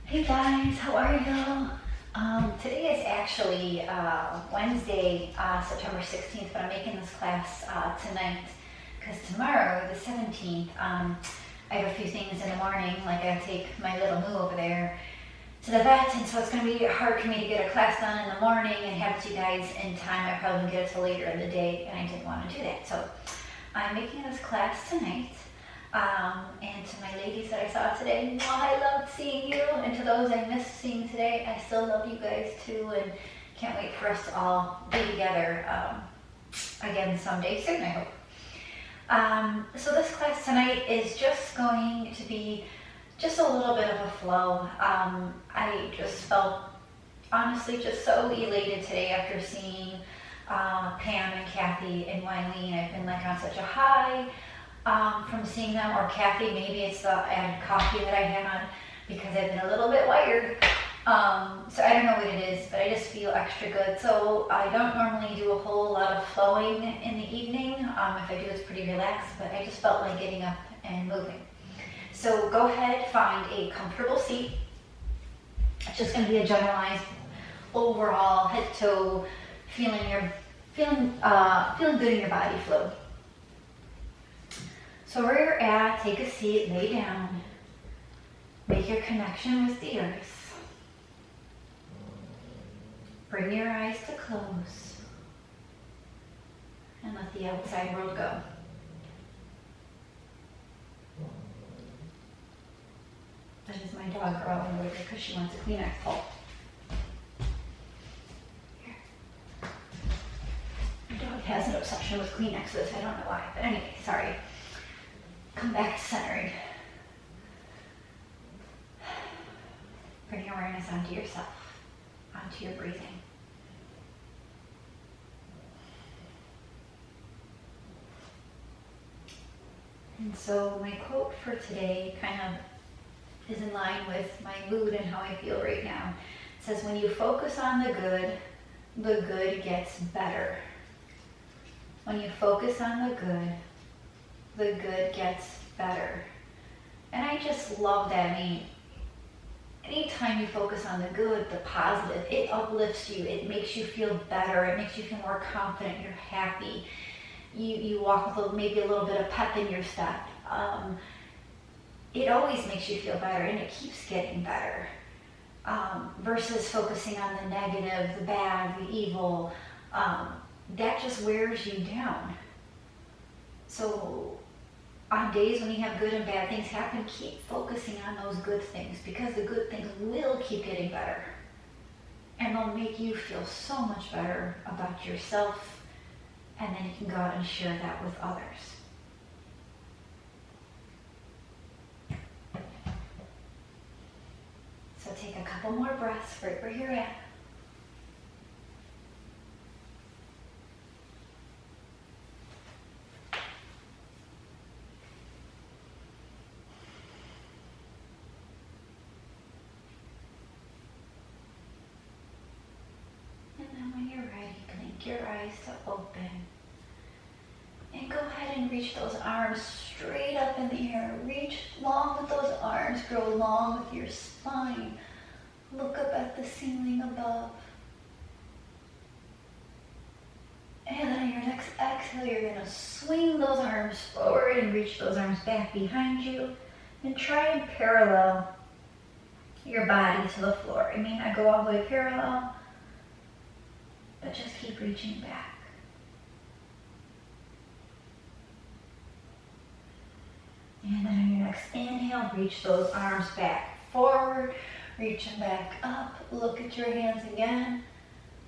Hey guys, how are you? Today is actually Wednesday, September 16th, but I'm making this class tonight because tomorrow, the 17th, I have a few things in the morning, like I take my little moo over there to the vet, and so it's going to be hard for me to get a class done in the morning and have it to you guys in time. I probably won't get it till later in the day, and I didn't want to do that. So I'm making this class tonight. And to my ladies that I saw today, I loved seeing you. And to those I missed seeing today, I still love you guys too, and can't wait for us to all be together again someday soon, I hope. So this class tonight is just going to be just a little bit of a flow. I just felt honestly just so elated today after seeing Pam and Kathy and Wileen. I've been like on such a high from seeing them, or Kathy, maybe it's the added coffee that I had because I've been a little bit wired. So I don't know what it is, but I just feel extra good. So I don't normally do a whole lot of flowing in the evening. If I do, it's pretty relaxed, but I just felt like getting up and moving. So go ahead, find a comfortable seat. It's just going to be a generalized overall head to toe feeling good in your body flow. So where you're at, take a seat, lay down, make your connection with the earth. Bring your eyes to close and let the outside world go. That is my dog growling over because she wants a Kleenex pull. My dog has an obsession with Kleenexes, I don't know why, but anyway, sorry. Come back to centering. Bring your awareness onto yourself, onto your breathing. And so my quote for today kind of is in line with my mood and how I feel right now. It says, when you focus on the good gets better. When you focus on the good gets better. And I just love that. I mean, anytime you focus on the good, the positive, it uplifts you. It makes you feel better. It makes you feel more confident. You're happy. You walk with maybe a little bit of pep in your step. It always makes you feel better, and it keeps getting better. Versus focusing on the negative, the bad, the evil. That just wears you down. So on days when you have good and bad things happen, keep focusing on those good things, because the good things will keep getting better. And they'll make you feel so much better about yourself, and then you can go out and share that with others. So take a couple more breaths right where you're at. Your eyes to open, and go ahead and reach those arms straight up in the air. Reach long with those arms, grow long with your spine. Look up at the ceiling above. And then on your next exhale, you're going to swing those arms forward and reach those arms back behind you, and try and parallel your body to the floor. I mean, I go all the way parallel, but just keep reaching back. And then on your next inhale, reach those arms back forward, reach them back up, look at your hands again.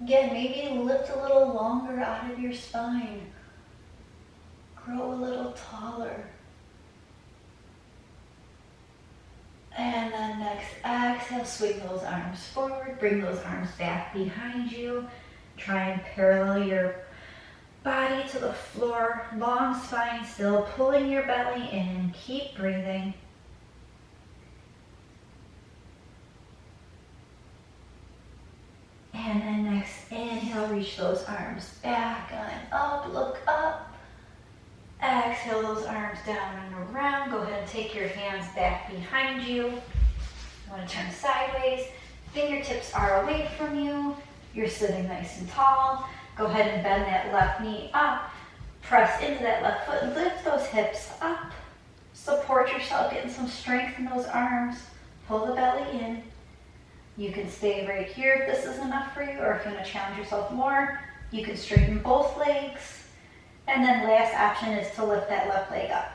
Again, maybe lift a little longer out of your spine. Grow a little taller. And then next exhale, swing those arms forward, bring those arms back behind you. Try and parallel your body to the floor, long spine still, pulling your belly in. Keep breathing. And then next inhale, reach those arms back and up, look up. Exhale those arms down and around. Go ahead and take your hands back behind you. You want to turn sideways. Fingertips are away from you. You're sitting nice and tall. Go ahead and bend that left knee up. Press into that left foot and lift those hips up. Support yourself, getting some strength in those arms. Pull the belly in. You can stay right here if this is enough for you, or if you want to challenge yourself more, you can straighten both legs. And then last option is to lift that left leg up.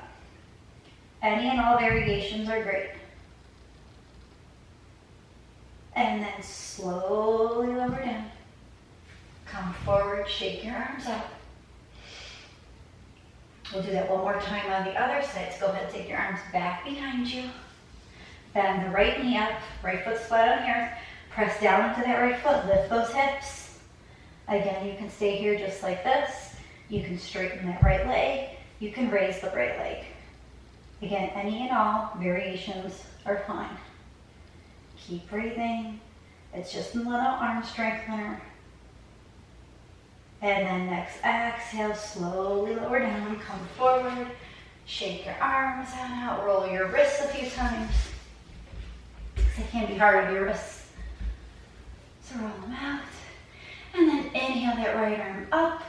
Any and all variations are great. And then slowly lower down. Come forward, shake your arms out. We'll do that one more time on the other side. So go ahead and take your arms back behind you. Bend the right knee up, right foot flat on the earth. Press down into that right foot, lift those hips. Again, you can stay here just like this. You can straighten that right leg. You can raise the right leg. Again, any and all variations are fine. Keep breathing. It's just a little arm strengthener. And then next exhale, slowly lower down, come forward. Shake your arms out, roll your wrists a few times. It can be hard on your wrists. So roll them out. And then inhale that right arm up.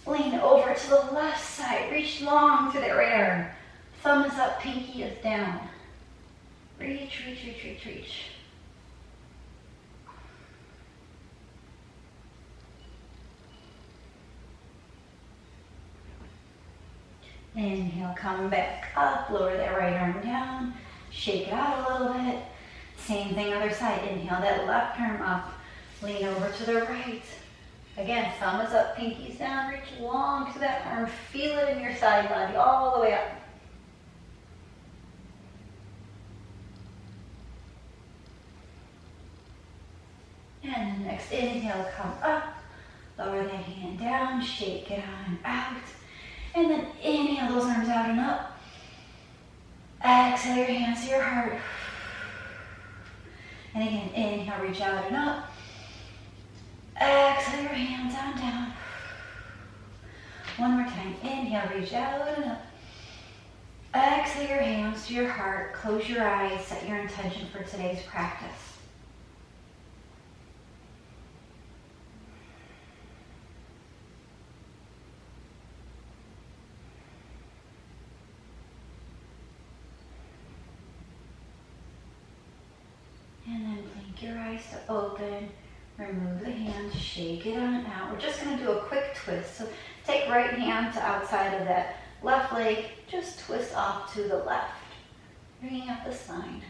Lean over to the left side. Reach long through that right arm. Thumb is up, pinky is down. Reach, reach, reach, reach, reach. Inhale, come back up. Lower that right arm down. Shake it out a little bit. Same thing other side. Inhale that left arm up. Lean over to the right. Again, thumb is up, pinky's down. Reach long to that arm. Feel it in your side body all the way up. And then next inhale, come up. Lower that hand down. Shake it on out. And then inhale those arms out and up. Exhale your hands to your heart. And again, inhale, reach out and up. Exhale your hands on down. One more time. Inhale, reach out and up. Exhale your hands to your heart. Close your eyes. Set your intention for today's practice. And then blink your eyes to open. Remove the hand, shake it on out. We're just going to do a quick twist. So take right hand to outside of that left leg. Just twist off to the left. Bringing up the spine.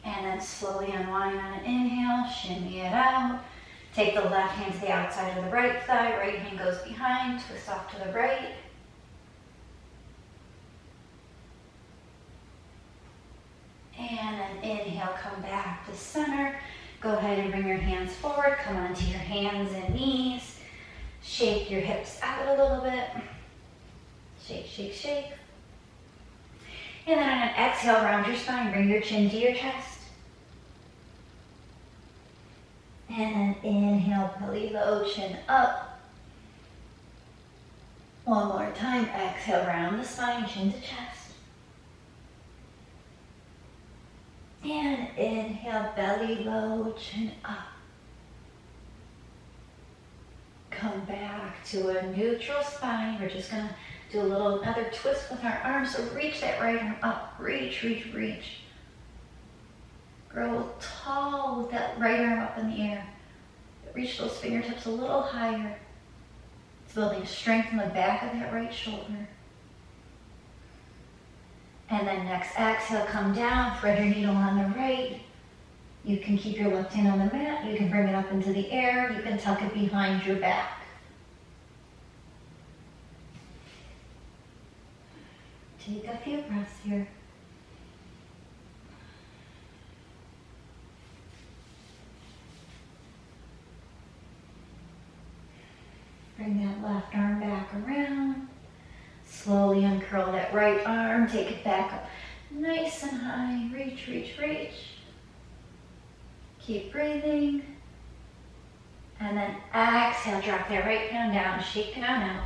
And then slowly unwind on an inhale. Shimmy it out. Take the left hand to the outside of the right thigh. Right hand goes behind. Twist off to the right. And then inhale, come back to center. Go ahead and bring your hands forward. Come onto your hands and knees. Shake your hips out a little bit. Shake, shake, shake. And then on an exhale, round your spine. Bring your chin to your chest. And then inhale, belly low, chin up. One more time. Exhale, round the spine, chin to chest. And inhale, belly low, chin up. Come back to a neutral spine. We're just gonna do another twist with our arms. So reach that right arm up. Reach, reach, reach. Grow tall with that right arm up in the air. Reach those fingertips a little higher. It's building strength in the back of that right shoulder. And then next exhale, come down, thread your needle on the right. You can keep your left hand on the mat. You can bring it up into the air. You can tuck it behind your back. Take a few breaths here. Bring that left arm back around. Slowly uncurl that right arm, take it back up nice and high. Reach, reach, reach. Keep breathing. And then exhale, drop that right hand down, shake it on out.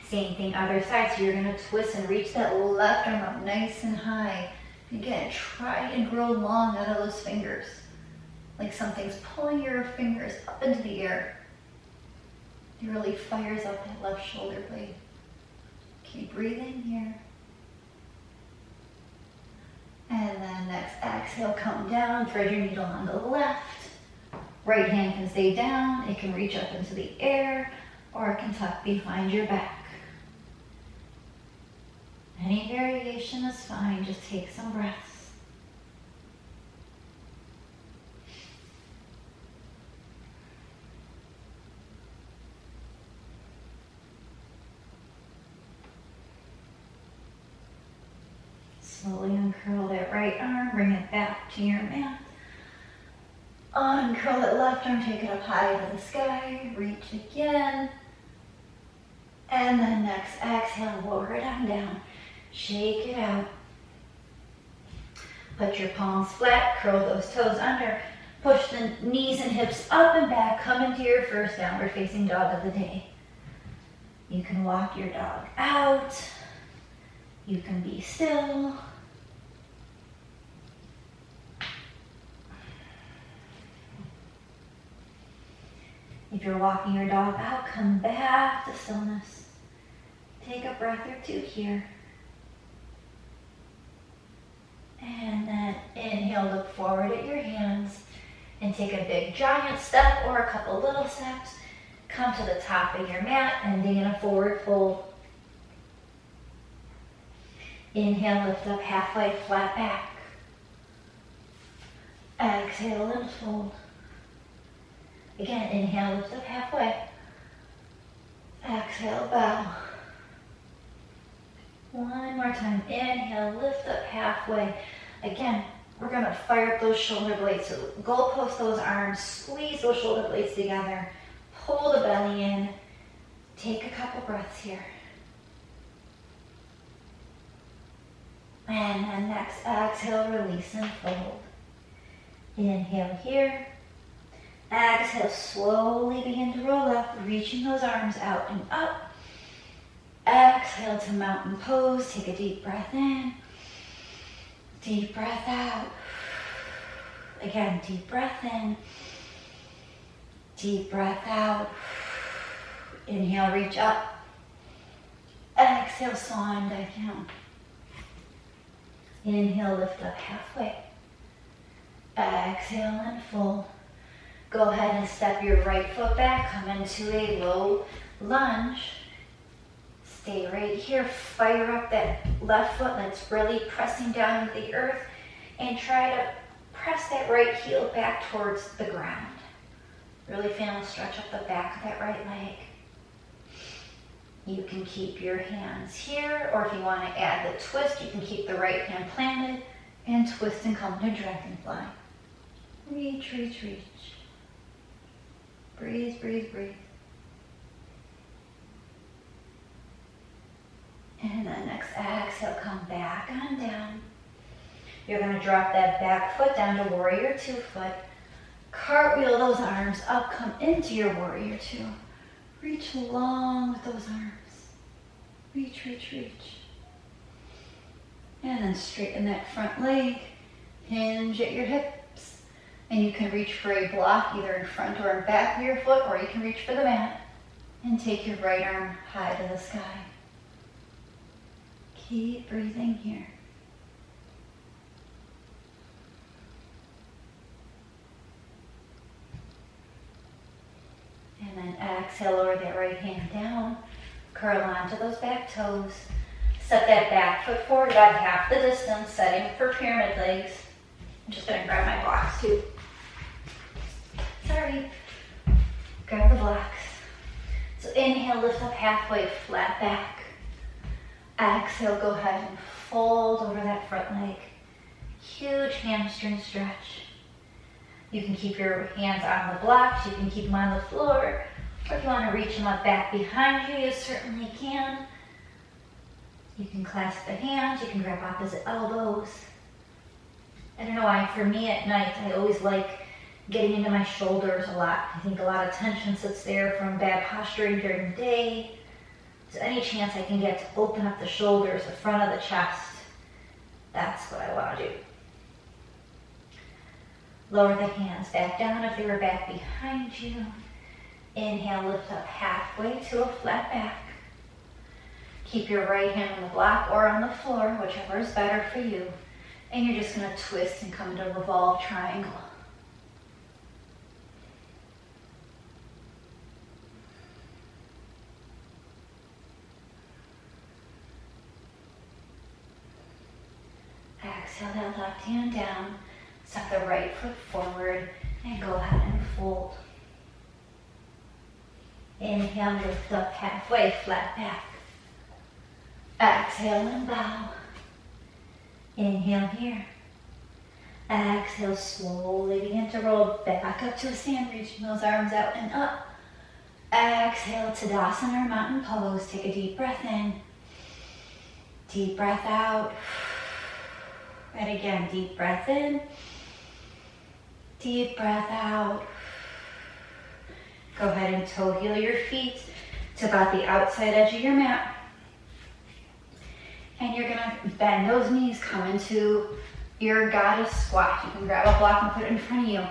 Same thing, other side. So you're gonna twist and reach that left arm up nice and high. Again, try and grow long out of those fingers. Like something's pulling your fingers up into the air. It really fires up that left shoulder blade. Keep breathing here. And then next exhale, come down, thread your needle on the left. Right hand can stay down, it can reach up into the air, or it can tuck behind your back. Any variation is fine, just take some breaths. Slowly uncurl that right arm, bring it back to your mat. Uncurl that left arm, take it up high to the sky, reach again. And then next exhale, lower it on down. Shake it out. Put your palms flat, curl those toes under. Push the knees and hips up and back. Come into your first downward facing dog of the day. You can walk your dog out. You can be still. If you're walking your dog out, come back to stillness. Take a breath or two here. And then inhale, look forward at your hands and take a big giant step or a couple little steps. Come to the top of your mat, ending in a forward fold. Inhale, lift up halfway, flat back. Exhale and fold. Again, inhale, lift up halfway. Exhale, bow. One more time. Inhale, lift up halfway. Again, we're going to fire up those shoulder blades. So goalpost those arms, squeeze those shoulder blades together. Pull the belly in. Take a couple breaths here. And then next, exhale, release and fold. Inhale here. Exhale, slowly begin to roll up, reaching those arms out and up. Exhale to mountain pose. Take a deep breath in. Deep breath out. Again, deep breath in. Deep breath out. Inhale, reach up. Exhale, swan dive down. Inhale, lift up halfway. Exhale and fold. Go ahead and step your right foot back. Come into a low lunge. Stay right here. Fire up that left foot that's really pressing down into the earth. And try to press that right heel back towards the ground. Really feel stretch up the back of that right leg. You can keep your hands here, or if you want to add the twist, you can keep the right hand planted and twist and come to dragonfly. Reach, reach, reach. Breathe, breathe, breathe. And then next exhale, come back on down. You're going to drop that back foot down to warrior two foot. Cartwheel those arms up, come into your warrior two. Reach long with those arms. Reach, reach, reach. And then straighten that front leg. Hinge at your hips. And you can reach for a block either in front or in back of your foot, or you can reach for the mat. And take your right arm high to the sky. Keep breathing here. And then exhale, lower that right hand down. Curl onto those back toes. Step that back foot forward about half the distance, setting for pyramid legs. I'm just going to grab my blocks too. Sorry. Grab the blocks. So inhale, lift up halfway, flat back. Exhale, go ahead and fold over that front leg. Huge hamstring stretch. You can keep your hands on the blocks, you can keep them on the floor, or if you want to reach them up back behind you, you certainly can. You can clasp the hands, you can grab opposite elbows. I don't know why, for me at night, I always like getting into my shoulders a lot. I think a lot of tension sits there from bad posturing during the day. So any chance I can get to open up the shoulders, the front of the chest, that's what I want to do. Lower the hands back down if they were back behind you. Inhale, lift up halfway to a flat back. Keep your right hand on the block or on the floor, whichever is better for you. And you're just going to twist and come to revolve triangle. Exhale that left hand down. Step the right foot forward and go ahead and fold. Inhale, lift up halfway, flat back. Exhale and bow. Inhale here. Exhale, slowly begin to roll back up to a stand, reaching those arms out and up. Exhale, Tadasana or mountain pose. Take a deep breath in. Deep breath out. And again, deep breath in. Deep breath out. Go ahead and toe heel your feet to about the outside edge of your mat. And you're gonna bend those knees, come into your goddess squat. You can grab a block and put it in front of you.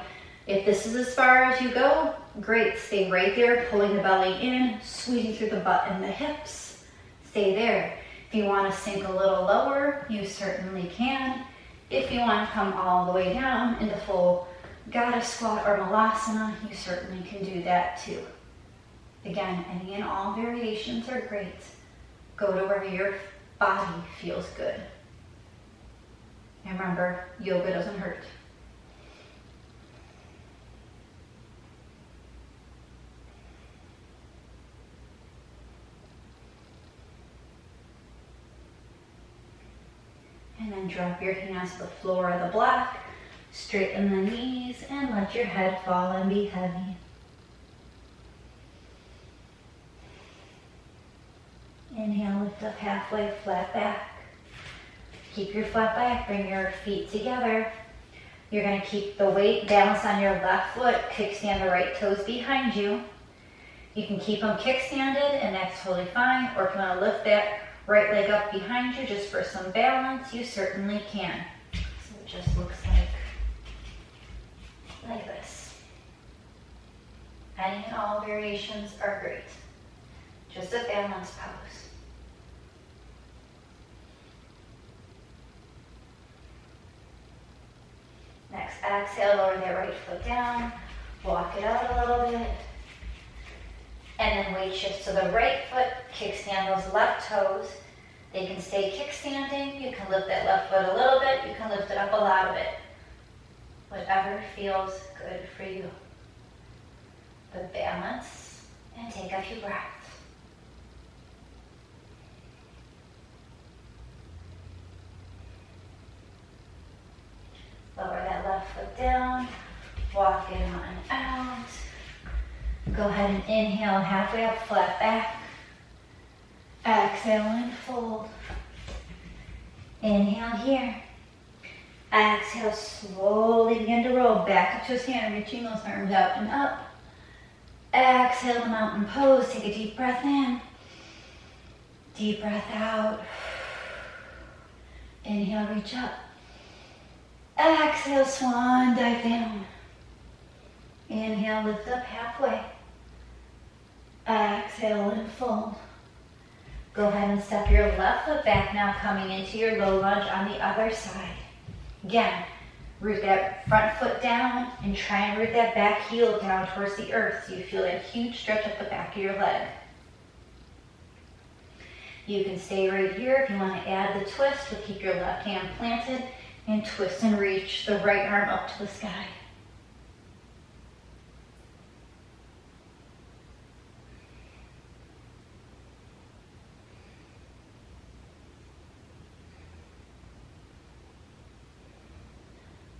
If this is as far as you go, great, stay right there, pulling the belly in, squeezing through the butt and the hips. Stay there. If you wanna sink a little lower, you certainly can. If you wanna come all the way down into full goddess squat or malasana, you certainly can do that too. Again, any and all variations are great. Go to where your body feels good. And remember, yoga doesn't hurt. And then drop your hands to the floor of the block. Straighten the knees and let your head fall and be heavy. Inhale, lift up halfway, flat back. Keep your flat back, bring your feet together. You're going to keep the weight balanced on your left foot, kickstand the right toes behind you. You can keep them kickstanded and that's totally fine. Or if you want to lift that right leg up behind you just for some balance, you certainly can. So it just looks like this. Any and all variations are great. Just a balanced pose. Next, exhale, lower that right foot down, walk it out a little bit, and then weight shift to the right foot, kickstand those left toes. They can stay kickstanding, you can lift that left foot a little bit, you can lift it up a lot of it. Whatever feels good for you. But balance and take a few breaths. Lower that left foot down, walk it on out. Go ahead and inhale, halfway up, flat back. Exhale and fold. Inhale here. Exhale, slowly begin to roll back up to a stand, reaching those arms out and up. Exhale the mountain pose, take a deep breath in. Deep breath out. Inhale, reach up. Exhale, swan dive down. Inhale, lift up halfway. Exhale and fold. Go ahead and step your left foot back now, coming into your low lunge on the other side. Again, root that front foot down and try and root that back heel down towards the earth so you feel that huge stretch up the back of your leg. You can stay right here if you want to add the twist, but keep your left hand planted and twist and reach the right arm up to the sky.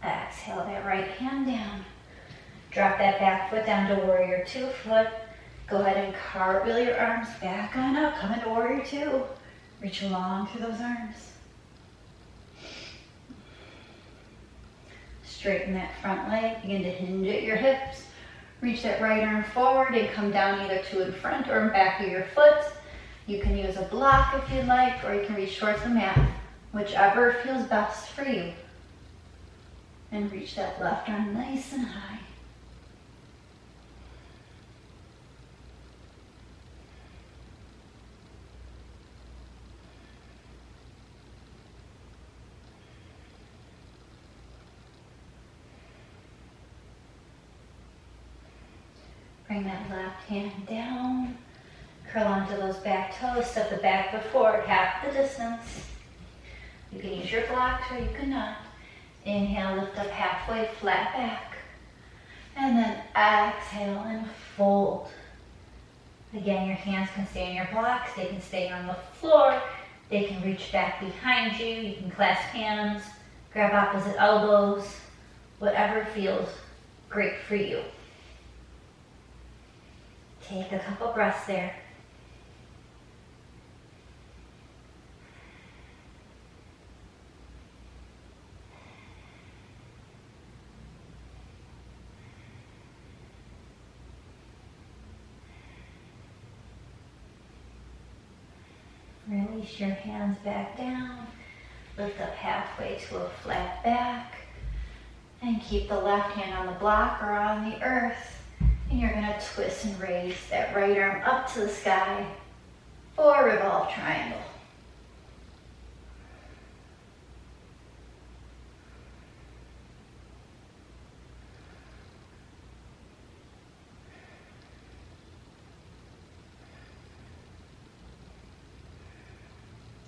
Exhale that right hand down. Drop that back foot down to warrior two foot. Go ahead and cartwheel your arms back on up. Come into warrior two. Reach long through those arms. Straighten that front leg. Begin to hinge at your hips. Reach that right arm forward and come down either to in front or in back of your foot. You can use a block if you'd like, or you can reach towards the mat, whichever feels best for you. And reach that left arm nice and high. Bring that left hand down, curl onto those back toes, step the back foot forward, half the distance. You can use your blocks or you cannot. Inhale, lift up halfway, flat back. And then exhale and fold. Again, your hands can stay on your blocks, they can stay on the floor, they can reach back behind you, you can clasp hands, grab opposite elbows, whatever feels great for you. Take a couple breaths there. Release your hands back down. Lift up halfway to a flat back. And keep the left hand on the block or on the earth. And you're going to twist and raise that right arm up to the sky for a revolve triangle.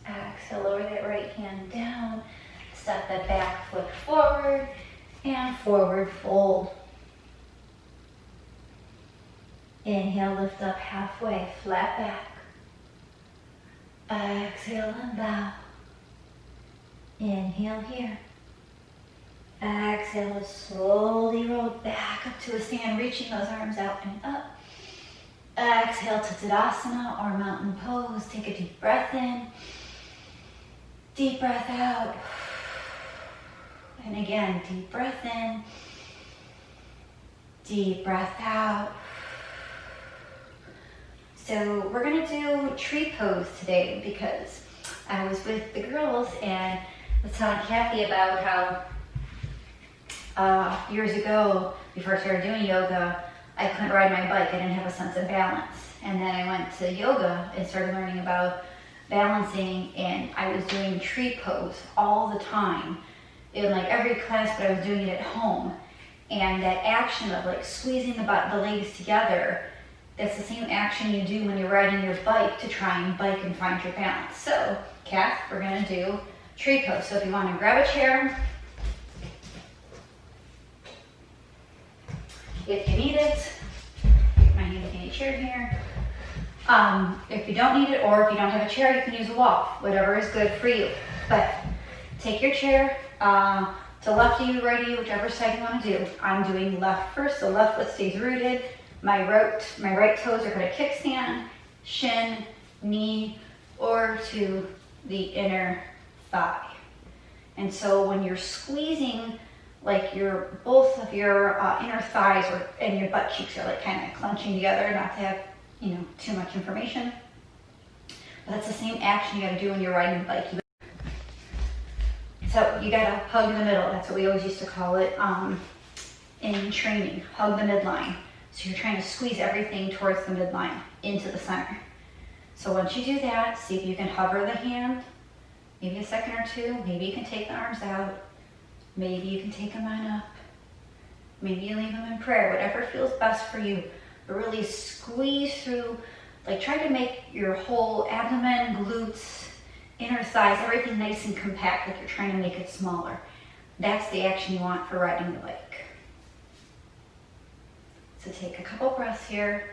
Exhale, lower that right hand down. Step that back foot forward and forward fold. Inhale, lift up halfway, flat back. Exhale and bow. Inhale here. Exhale, slowly roll back up to a stand, reaching those arms out and up. Exhale to Tadasana or mountain pose. Take a deep breath in. Deep breath out. And again, deep breath in. Deep breath out. So we're gonna do tree pose today because I was with the girls and was telling Kathy about how years ago, before I started doing yoga, I couldn't ride my bike. I didn't have a sense of balance. And then I went to yoga and started learning about balancing, and I was doing tree pose all the time in like every class, but I was doing it at home. And that action of like squeezing the legs together, that's the same action you do when you're riding your bike to try and bike and find your balance. So, Kath, we're gonna do tree pose. So if you wanna grab a chair, if you need it, my handy chair here. If you don't need it, or if you don't have a chair, you can use a wall, whatever is good for you. But take your chair to left of you, right of you, whichever side you want to do. I'm doing left first, so left foot stays rooted. My right toes are going to kickstand, shin, knee, or to the inner thigh. And so when you're squeezing, like both of your inner thighs and your butt cheeks are like kind of clenching together, not to have too much information. But that's the same action you got to do when you're riding a bike. So you got to hug the middle. That's what we always used to call it in training. Hug the midline. So you're trying to squeeze everything towards the midline into the center. So once you do that, see if you can hover the hand, maybe a second or two. Maybe you can take the arms out. Maybe you can take them on up. Maybe you leave them in prayer. Whatever feels best for you. But really squeeze through, like try to make your whole abdomen, glutes, inner thighs, everything nice and compact, like you're trying to make it smaller. That's the action you want for riding the bike. So take a couple breaths here.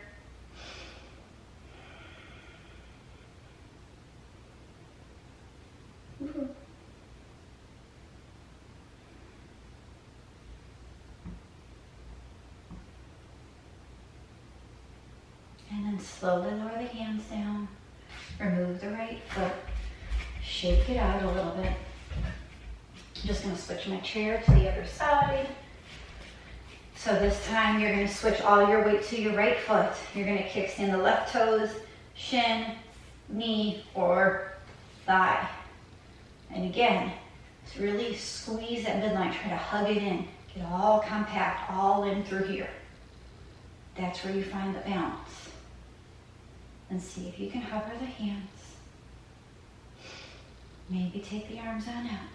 Woo-hoo. And then slowly lower the hands down. Remove the right foot. Shake it out a little bit. I'm just going to switch my chair to the other side. So this time you're going to switch all your weight to your right foot. You're going to kickstand the left toes, shin, knee or thigh. And again, just really squeeze that midline, try to hug it in. Get all compact, all in through here. That's where you find the balance. And see if you can hover the hands. Maybe take the arms on out.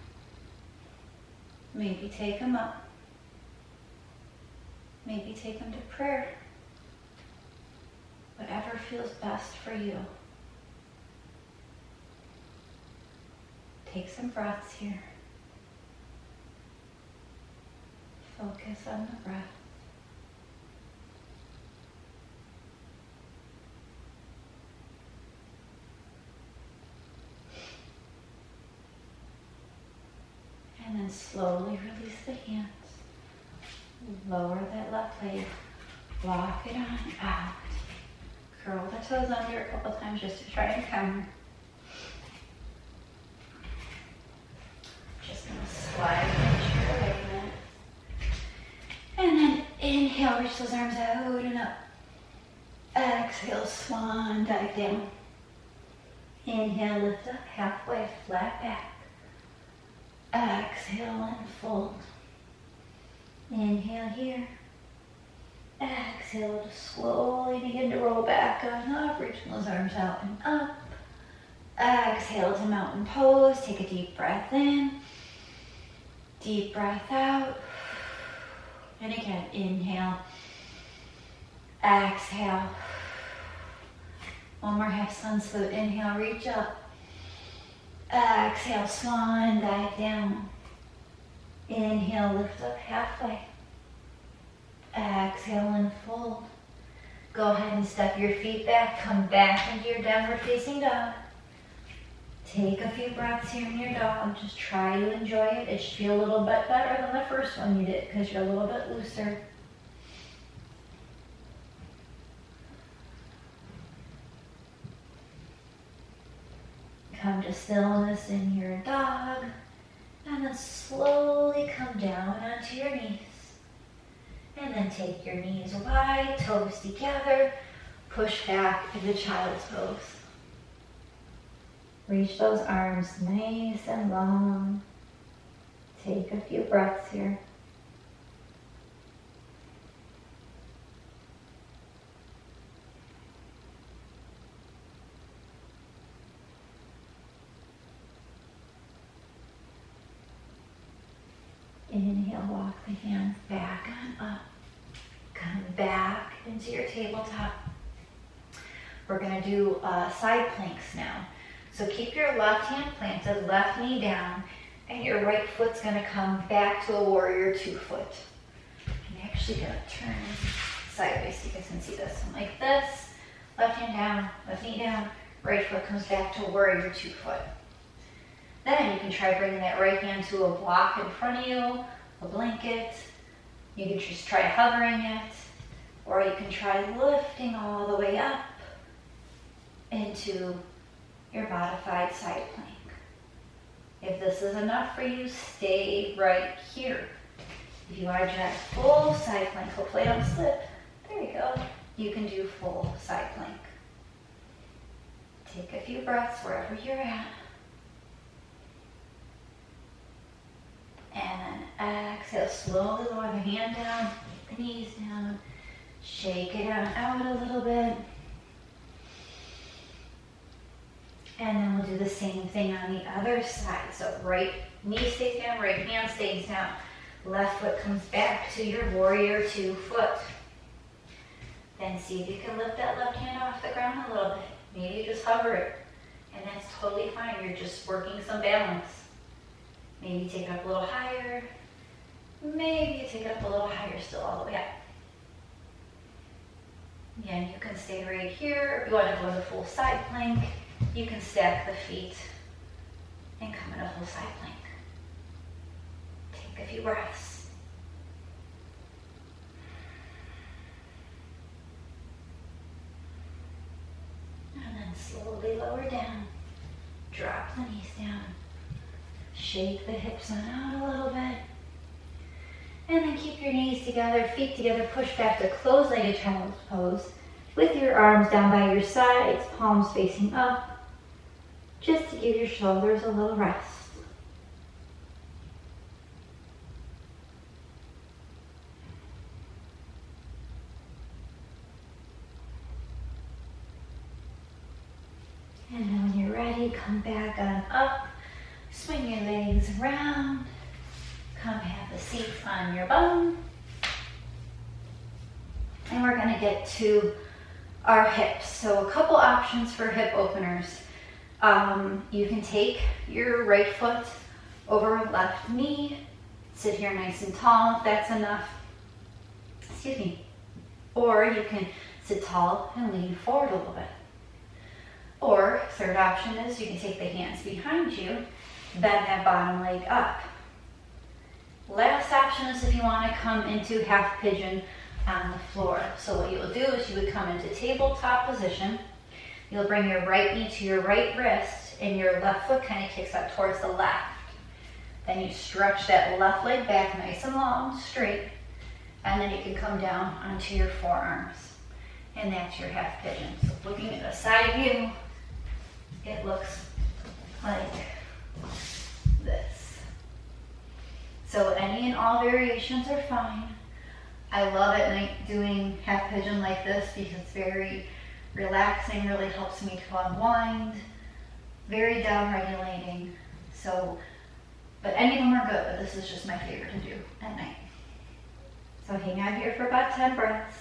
Maybe take them up. Maybe take them to prayer. Whatever feels best for you. Take some breaths here. Focus on the breath. And then slowly release the hands. Lower that left leg. Walk it on out. Curl the toes under a couple times just to try and counter. Just going to slide the chair away a minute. And then inhale, reach those arms out and up. Exhale, swan dive down. Inhale, lift up halfway, flat back. Exhale and fold. Inhale here. Exhale to slowly begin to roll back on up, reaching those arms out and up. Exhale to mountain pose. Take a deep breath in. Deep breath out. And again, inhale. Exhale. One more half sun salute. Inhale, reach up. Exhale, swan dive down. Inhale, lift up halfway. Exhale and fold. Go ahead and step your feet back. Come back into your downward facing dog. Take a few breaths here in your dog. Just try to enjoy it. It should feel a little bit better than the first one you did because you're a little bit looser. Come to stillness in your dog. And then slowly come down onto your knees. And then take your knees wide, toes together. Push back into child's pose. Reach those arms nice and long. Take a few breaths here. Inhale, walk the hands back and up. Come back into your tabletop. We're going to do side planks now. So keep your left hand planted, left knee down, and your right foot's going to come back to a warrior 2 foot. I'm actually going to turn sideways so you guys can see this. I'm like this, left hand down, left knee down, right foot comes back to warrior 2 foot. Then you can try bringing that right hand to a block in front of you, a blanket. You can just try hovering it, or you can try lifting all the way up into your modified side plank. If this is enough for you, stay right here. If you want to try full side plank, hopefully I don't slip. There you go. You can do full side plank. Take a few breaths wherever you're at. And then exhale, slowly lower the hand down, the knees down, shake it out a little bit. And then we'll do the same thing on the other side. So right knee stays down, right hand stays down. Left foot comes back to your warrior 2 foot. Then see if you can lift that left hand off the ground a little bit. Maybe just hover it. And that's totally fine. You're just working some balance. Maybe take it up a little higher. Maybe you take it up a little higher still all the way up. Again, you can stay right here. If you want to go into full side plank, you can stack the feet and come into full side plank. Take a few breaths. And then slowly lower down. Drop the knees down. Shake the hips on out a little bit. And then keep your knees together, feet together, push back to closed-legged child's pose with your arms down by your sides, palms facing up. just to give your shoulders a little rest. And then when you're ready, come back on up, swing your legs around, come have a seat on your bum. And we're gonna get to our hips. So a couple options for hip openers. You can take your right foot over left knee, sit here nice and tall if that's enough. Excuse me. Or you can sit tall and lean forward a little bit. Or third option is you can take the hands behind you, bend that bottom leg up. Last option is if you want to come into half pigeon on the floor. So what you'll do is you would come into tabletop position. You'll bring your right knee to your right wrist and your left foot kind of kicks up towards the left. Then you stretch that left leg back nice and long, straight, and then you can come down onto your forearms. And that's your half pigeon. So looking at the side view, it looks like this. So any and all variations are fine. I love at night doing half pigeon like this because it's very relaxing, really helps me to unwind, very down regulating. So, but any of them are good, but this is just my favorite to do at night. So hang out here for about 10 breaths.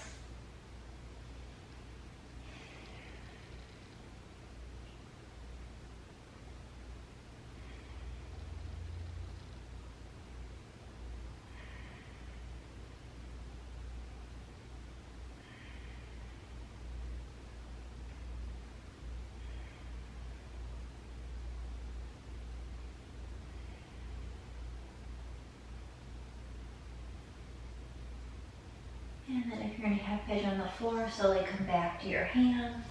And then if you're going to have pigeon on the floor, slowly come back to your hands.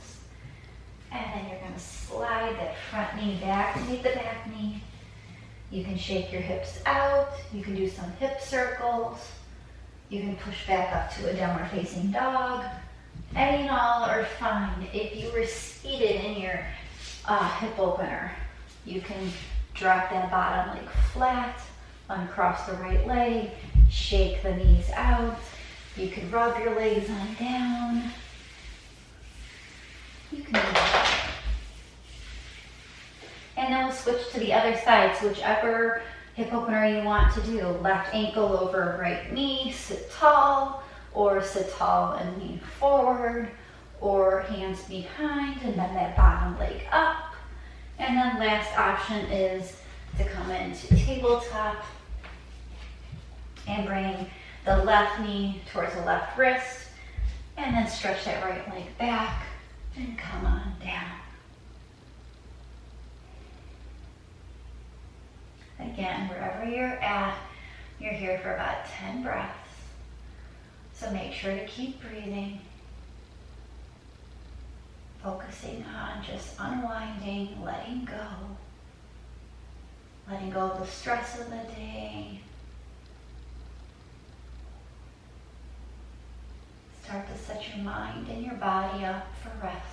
And then you're going to slide that front knee back to meet the back knee. You can shake your hips out. You can do some hip circles. You can push back up to a downward facing dog. Any and all are fine. If you were seated in your hip opener, you can drop that bottom leg flat, uncross the right leg, shake the knees out. You can rub your legs on down. You can do that. And then we'll switch to the other side. So whichever hip opener you want to do. Left ankle over right knee, sit tall, or sit tall and lean forward, or hands behind and bend that bottom leg up. And then last option is to come into tabletop and bring the left knee towards the left wrist, and then stretch that right leg back and come on down. Again, wherever you're at, you're here for about 10 breaths. So make sure to keep breathing, focusing on just unwinding, letting go of the stress of the day. Start to set your mind and your body up for rest.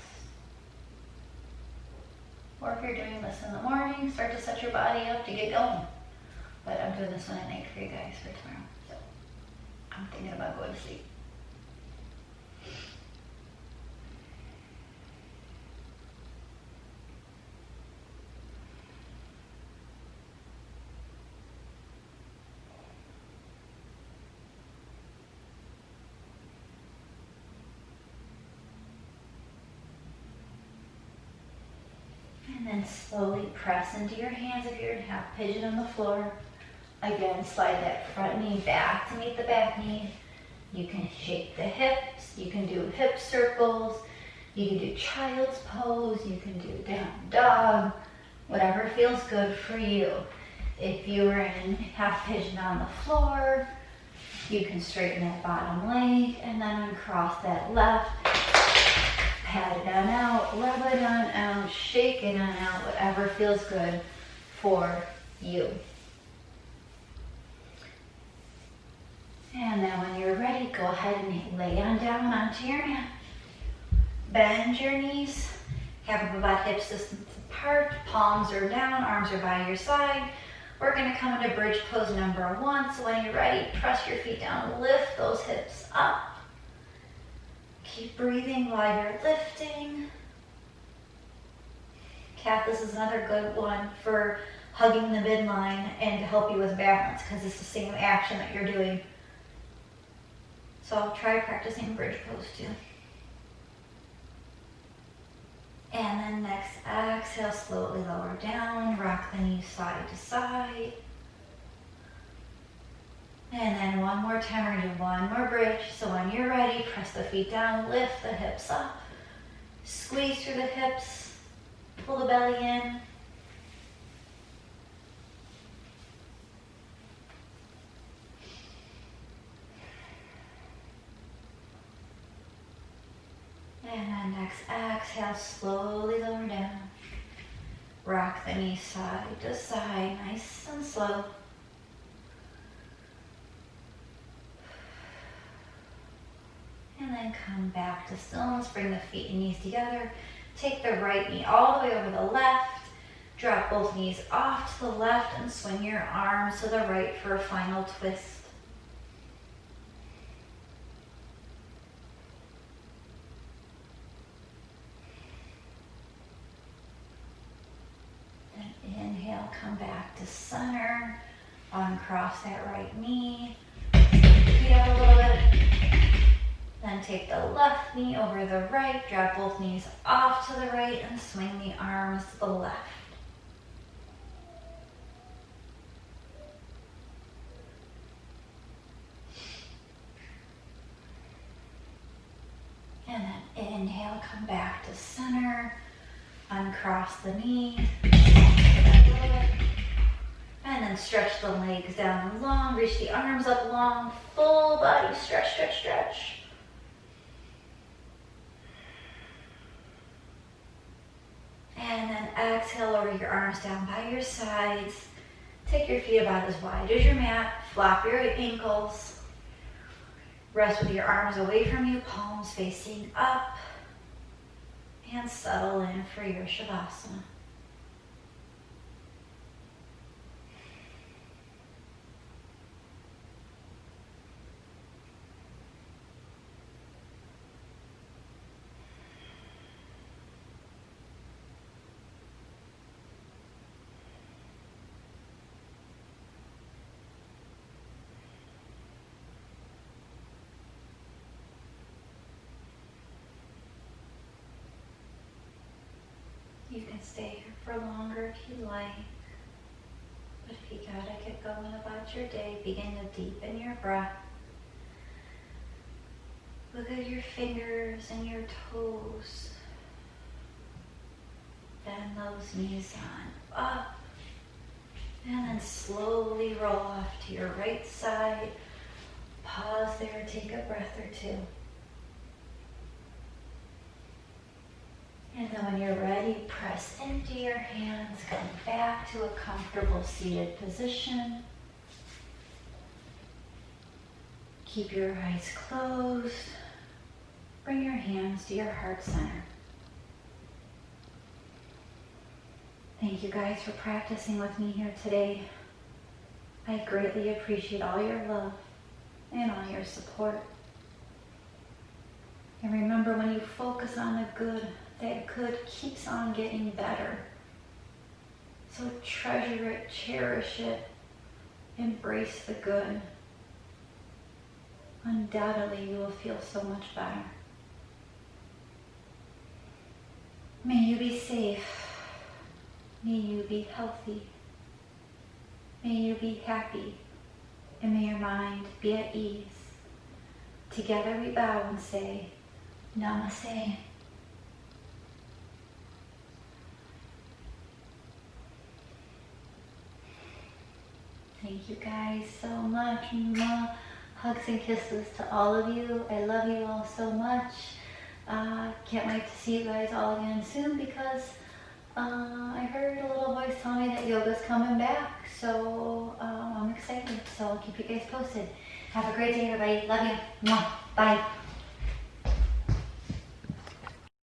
Or if you're doing this in the morning, start to set your body up to get going. But I'm doing this one at night for you guys for tomorrow. So I'm thinking about going to sleep. And then slowly press into your hands if you're in half pigeon on the floor. Again, slide that front knee back to meet the back knee. You can shake the hips. You can do hip circles. You can do child's pose. You can do down dog. Whatever feels good for you. If you are in half pigeon on the floor, you can straighten that bottom leg and then uncross that left. Pat it on out, rub it on out, shake it on out, whatever feels good for you. And then when you're ready, go ahead and lay on down onto your mat. Bend your knees, Have them about hip distance apart, palms are down, arms are by your side. We're going to come into bridge pose number 1. So when you're ready, press your feet down, lift those hips up. Keep breathing while you're lifting. Cat, this is another good one for hugging the midline and to help you with balance because it's the same action that you're doing. So I'll try practicing bridge pose too. And then next, exhale, slowly lower down, rock the knees side to side. And then one more time, we're gonna do one more bridge. So when you're ready, press the feet down, lift the hips up, squeeze through the hips, pull the belly in. And then next, exhale, slowly lower down. Rock the knees side to side, nice and slow. And then come back to stillness, bring the feet and knees together. Take the right knee all the way over the left. Drop both knees off to the left and swing your arms to the right for a final twist. Then inhale, come back to center. Uncross that right knee. Feet out a little bit. Then take the left knee over the right, drop both knees off to the right and swing the arms to the left. And then inhale, come back to center, uncross the knee, and then stretch the legs down long, reach the arms up long, full body stretch, stretch, stretch. And then exhale, lower your arms down by your sides. Take your feet about as wide as your mat. Flop your ankles. Rest with your arms away from you, palms facing up. And settle in for your Shavasana. You can stay here for longer if you like, but if you gotta get going about your day, begin to deepen your breath. Look at your fingers and your toes. Bend those knees on up, and then slowly roll off to your right side. Pause there, take a breath or two. And then when you're ready, press into your hands, come back to a comfortable seated position. Keep your eyes closed. Bring your hands to your heart center. Thank you guys for practicing with me here today. I greatly appreciate all your love and all your support. And remember, when you focus on the good, that good keeps on getting better. So treasure it, cherish it, embrace the good. Undoubtedly, you will feel so much better. May you be safe. May you be healthy. May you be happy. And may your mind be at ease. Together we bow and say, Namaste. Thank you guys so much. Mwah. Hugs and kisses to all of you. I love you all so much. Can't wait to see you guys all again soon because I heard a little voice tell me that yoga's coming back. So I'm excited. So I'll keep you guys posted. Have a great day, everybody. Love you. Mwah. Bye.